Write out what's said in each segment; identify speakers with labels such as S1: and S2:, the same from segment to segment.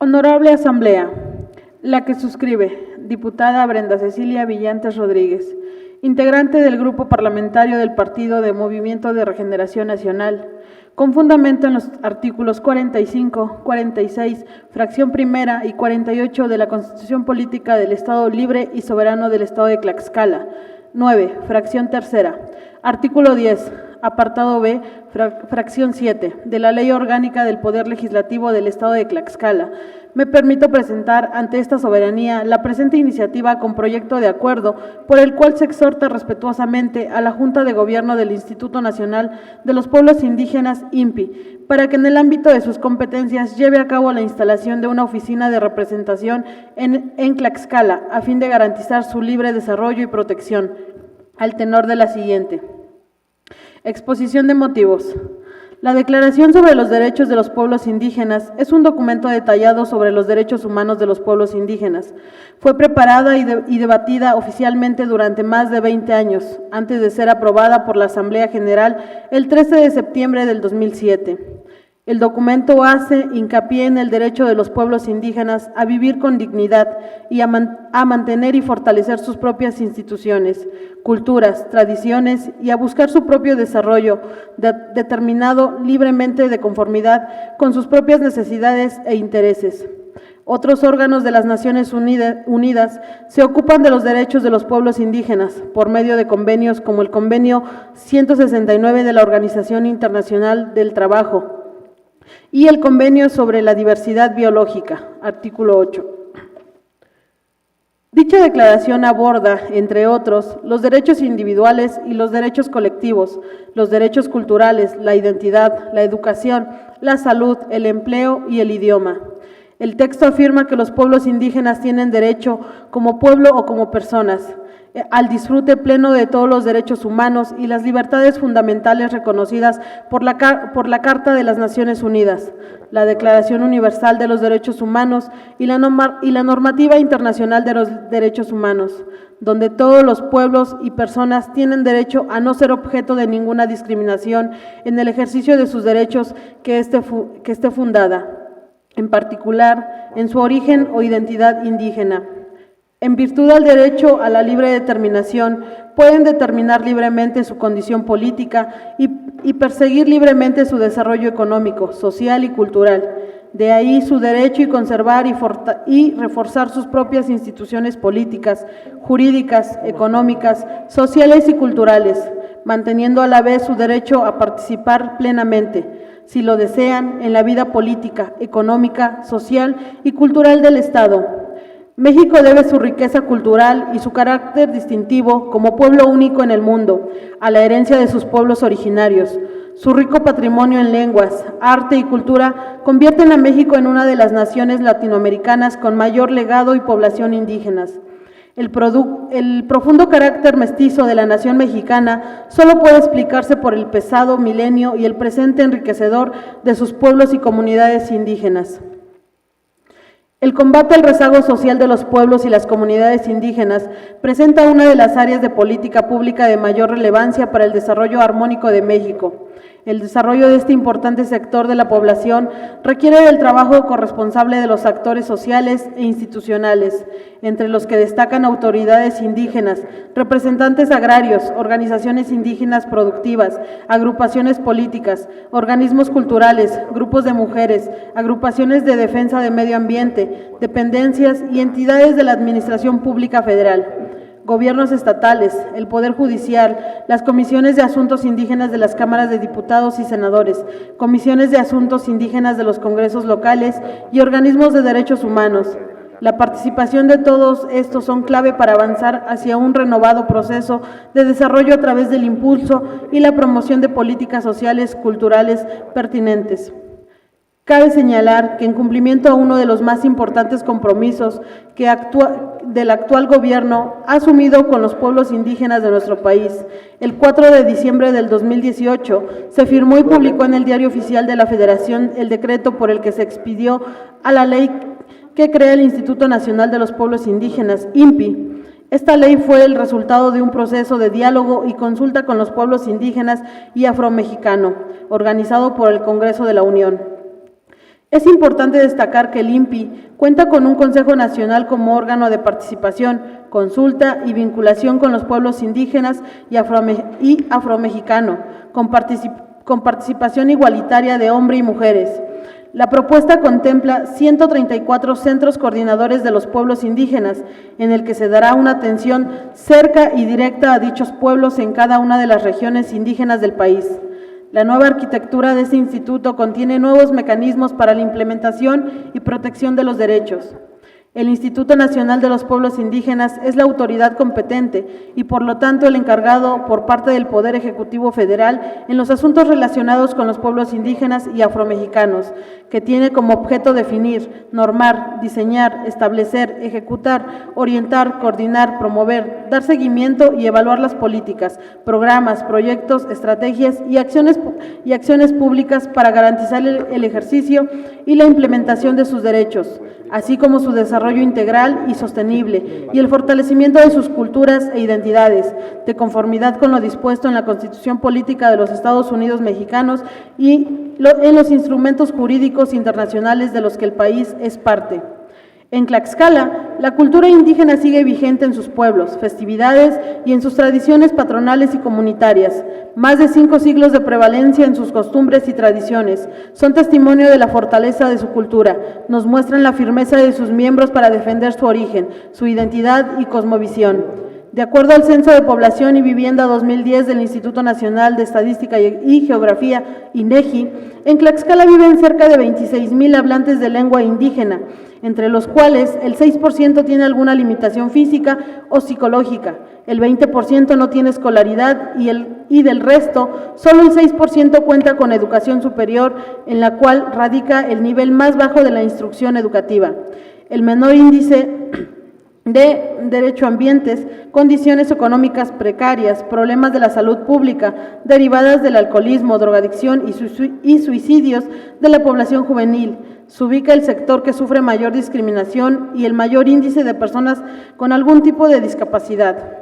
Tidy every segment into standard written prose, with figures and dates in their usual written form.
S1: Honorable Asamblea, la que suscribe, diputada Brenda Cecilia Villantes Rodríguez, integrante del Grupo Parlamentario del Partido de Movimiento de Regeneración Nacional, con fundamento en los artículos 45, 46, fracción primera y 48 de la Constitución Política del Estado Libre y Soberano del Estado de Tlaxcala. 9. Fracción tercera. Artículo 10, apartado B, fracción 7, de la Ley Orgánica del Poder Legislativo del Estado de Tlaxcala. Me permito presentar ante esta soberanía la presente iniciativa con proyecto de acuerdo por el cual se exhorta respetuosamente a la Junta de Gobierno del Instituto Nacional de los Pueblos Indígenas, INPI, para que en el ámbito de sus competencias lleve a cabo la instalación de una oficina de representación en Tlaxcala, a fin de garantizar su libre desarrollo y protección, al tenor de la siguiente. Exposición de motivos. La Declaración sobre los Derechos de los Pueblos Indígenas es un documento detallado sobre los derechos humanos de los pueblos indígenas. Fue preparada y debatida oficialmente durante más de 20 años, antes de ser aprobada por la Asamblea General el 13 de septiembre del 2007. El documento hace hincapié en el derecho de los pueblos indígenas a vivir con dignidad y a mantener y fortalecer sus propias instituciones, culturas, tradiciones y a buscar su propio desarrollo determinado libremente de conformidad con sus propias necesidades e intereses. Otros órganos de las Naciones Unidas se ocupan de los derechos de los pueblos indígenas por medio de convenios como el Convenio 169 de la Organización Internacional del Trabajo y el Convenio sobre la Diversidad Biológica, artículo 8. Dicha declaración aborda, entre otros, los derechos individuales y los derechos colectivos, los derechos culturales, la identidad, la educación, la salud, el empleo y el idioma. El texto afirma que los pueblos indígenas tienen derecho, como pueblo o como personas, al disfrute pleno de todos los derechos humanos y las libertades fundamentales reconocidas por la Carta de las Naciones Unidas, la Declaración Universal de los Derechos Humanos y la Normativa Internacional de los Derechos Humanos, donde todos los pueblos y personas tienen derecho a no ser objeto de ninguna discriminación en el ejercicio de sus derechos que esté fundada, en particular en su origen o identidad indígena. En virtud del derecho a la libre determinación, pueden determinar libremente su condición política y perseguir libremente su desarrollo económico, social y cultural. De ahí su derecho a conservar y reforzar sus propias instituciones políticas, jurídicas, económicas, sociales y culturales, manteniendo a la vez su derecho a participar plenamente, si lo desean, en la vida política, económica, social y cultural del Estado. México debe su riqueza cultural y su carácter distintivo como pueblo único en el mundo a la herencia de sus pueblos originarios. Su rico patrimonio en lenguas, arte y cultura convierten a México en una de las naciones latinoamericanas con mayor legado y población indígenas. El profundo carácter mestizo de la nación mexicana solo puede explicarse por el pasado milenio y el presente enriquecedor de sus pueblos y comunidades indígenas. El combate al rezago social de los pueblos y las comunidades indígenas presenta una de las áreas de política pública de mayor relevancia para el desarrollo armónico de México. El desarrollo de este importante sector de la población requiere del trabajo corresponsable de los actores sociales e institucionales, entre los que destacan autoridades indígenas, representantes agrarios, organizaciones indígenas productivas, agrupaciones políticas, organismos culturales, grupos de mujeres, agrupaciones de defensa de medio ambiente, dependencias y entidades de la Administración Pública Federal, gobiernos estatales, el Poder Judicial, las comisiones de asuntos indígenas de las cámaras de diputados y senadores, comisiones de asuntos indígenas de los congresos locales y organismos de derechos humanos. La participación de todos estos son clave para avanzar hacia un renovado proceso de desarrollo a través del impulso y la promoción de políticas sociales, culturales pertinentes. Cabe señalar que en cumplimiento a uno de los más importantes compromisos del actual gobierno ha asumido con los pueblos indígenas de nuestro país, el 4 de diciembre del 2018 se firmó y publicó en el Diario Oficial de la Federación el decreto por el que se expidió a la ley que crea el Instituto Nacional de los Pueblos Indígenas, INPI. Esta ley fue el resultado de un proceso de diálogo y consulta con los pueblos indígenas y afromexicano, organizado por el Congreso de la Unión. Es importante destacar que el INPI cuenta con un Consejo Nacional como órgano de participación, consulta y vinculación con los pueblos indígenas y afromexicano, con participación igualitaria de hombres y mujeres. La propuesta contempla 134 centros coordinadores de los pueblos indígenas, en el que se dará una atención cerca y directa a dichos pueblos en cada una de las regiones indígenas del país. La nueva arquitectura de este instituto contiene nuevos mecanismos para la implementación y protección de los derechos. El Instituto Nacional de los Pueblos Indígenas es la autoridad competente y, por lo tanto, el encargado por parte del Poder Ejecutivo Federal en los asuntos relacionados con los pueblos indígenas y afromexicanos, que tiene como objeto definir, normar, diseñar, establecer, ejecutar, orientar, coordinar, promover, dar seguimiento y evaluar las políticas, programas, proyectos, estrategias y acciones públicas para garantizar el ejercicio y la implementación de sus derechos, así como su desarrollo integral y sostenible, y el fortalecimiento de sus culturas e identidades, de conformidad con lo dispuesto en la Constitución Política de los Estados Unidos Mexicanos y en los instrumentos jurídicos internacionales de los que el país es parte. En Tlaxcala, la cultura indígena sigue vigente en sus pueblos, festividades y en sus tradiciones patronales y comunitarias. Más de 5 siglos de prevalencia en sus costumbres y tradiciones son testimonio de la fortaleza de su cultura, nos muestran la firmeza de sus miembros para defender su origen, su identidad y cosmovisión. De acuerdo al Censo de Población y Vivienda 2010 del Instituto Nacional de Estadística y Geografía, INEGI, en Tlaxcala viven cerca de 26,000 hablantes de lengua indígena, entre los cuales el 6% tiene alguna limitación física o psicológica, el 20% no tiene escolaridad y del resto, solo el 6% cuenta con educación superior, en la cual radica el nivel más bajo de la instrucción educativa. El menor índice de derecho a ambientes, condiciones económicas precarias, problemas de la salud pública derivadas del alcoholismo, drogadicción y suicidios de la población juvenil. Se ubica el sector que sufre mayor discriminación y el mayor índice de personas con algún tipo de discapacidad.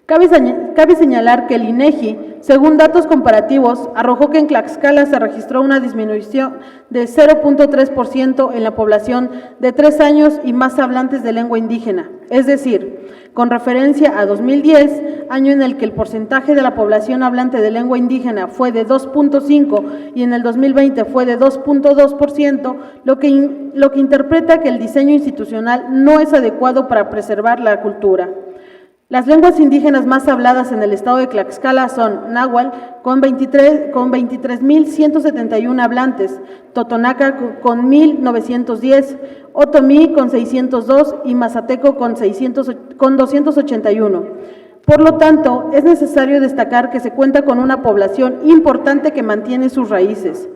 S1: Cabe señalar que el INEGI, según datos comparativos, arrojó que en Tlaxcala se registró una disminución de 0.3% en la población de 3 años y más hablantes de lengua indígena, es decir, con referencia a 2010, año en el que el porcentaje de la población hablante de lengua indígena fue de 2.5% y en el 2020 fue de 2.2%, lo que interpreta que el diseño institucional no es adecuado para preservar la cultura. Las lenguas indígenas más habladas en el estado de Tlaxcala son náhuatl, con 23,171 hablantes, totonaca con 1,910, otomí con 602 y mazateco con 281. Por lo tanto, es necesario destacar que se cuenta con una población importante que mantiene sus raíces.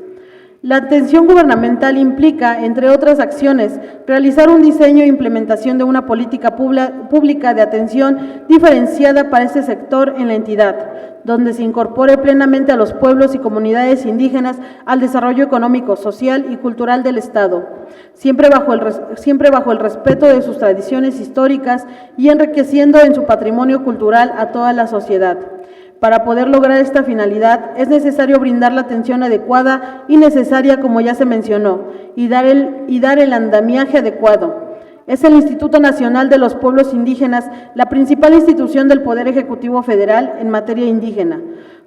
S1: La atención gubernamental implica, entre otras acciones, realizar un diseño e implementación de una política pública de atención diferenciada para este sector en la entidad, donde se incorpore plenamente a los pueblos y comunidades indígenas al desarrollo económico, social y cultural del Estado, siempre bajo el respeto de sus tradiciones históricas y enriqueciendo en su patrimonio cultural a toda la sociedad. Para poder lograr esta finalidad, es necesario brindar la atención adecuada y necesaria, como ya se mencionó, y dar el andamiaje adecuado. Es el Instituto Nacional de los Pueblos Indígenas la principal institución del Poder Ejecutivo Federal en materia indígena,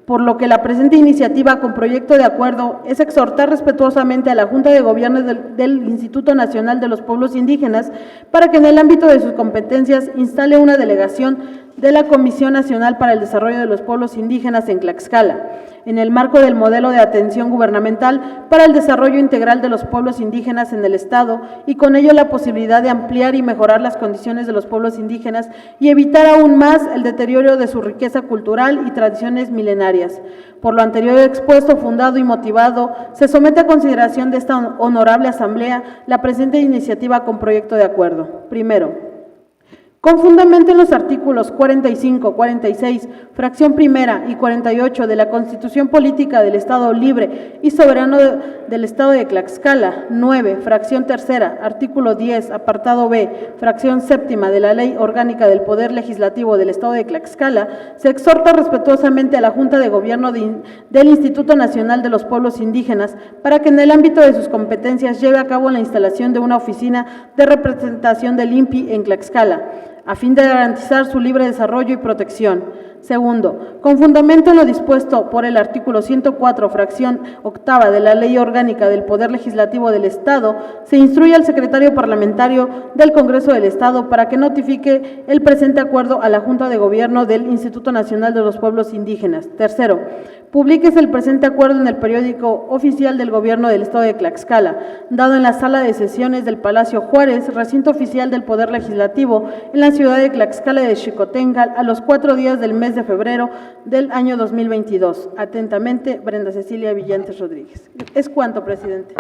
S1: por lo que la presente iniciativa con proyecto de acuerdo es exhortar respetuosamente a la Junta de Gobierno del Instituto Nacional de los Pueblos Indígenas para que en el ámbito de sus competencias instale una delegación de la Comisión Nacional para el Desarrollo de los Pueblos Indígenas en Tlaxcala, en el marco del modelo de atención gubernamental para el desarrollo integral de los pueblos indígenas en el Estado y con ello la posibilidad de ampliar y mejorar las condiciones de los pueblos indígenas y evitar aún más el deterioro de su riqueza cultural y tradiciones milenarias. Por lo anterior expuesto, fundado y motivado, se somete a consideración de esta honorable Asamblea la presente iniciativa con proyecto de acuerdo. Primero, Con fundamento en los artículos 45, 46, fracción primera y 48 de la Constitución Política del Estado Libre y Soberano del Estado de Tlaxcala, 9, fracción tercera, artículo 10, apartado B, fracción séptima de la Ley Orgánica del Poder Legislativo del Estado de Tlaxcala, se exhorta respetuosamente a la Junta de Gobierno del Instituto Nacional de los Pueblos Indígenas para que en el ámbito de sus competencias lleve a cabo la instalación de una oficina de representación del INPI en Tlaxcala, a fin de garantizar su libre desarrollo y protección. Segundo, con fundamento en lo dispuesto por el artículo 104, fracción octava de la Ley Orgánica del Poder Legislativo del Estado, se instruye al secretario parlamentario del Congreso del Estado para que notifique el presente acuerdo a la Junta de Gobierno del Instituto Nacional de los Pueblos Indígenas. Tercero, publíquese el presente acuerdo en el periódico oficial del Gobierno del Estado de Tlaxcala, dado en la sala de sesiones del Palacio Juárez, recinto oficial del Poder Legislativo, en la ciudad de Tlaxcala de Xicoténcal, a los 4 días del mes de febrero del año 2022. Atentamente, Brenda Cecilia Villantes Rodríguez. Es cuanto, presidente.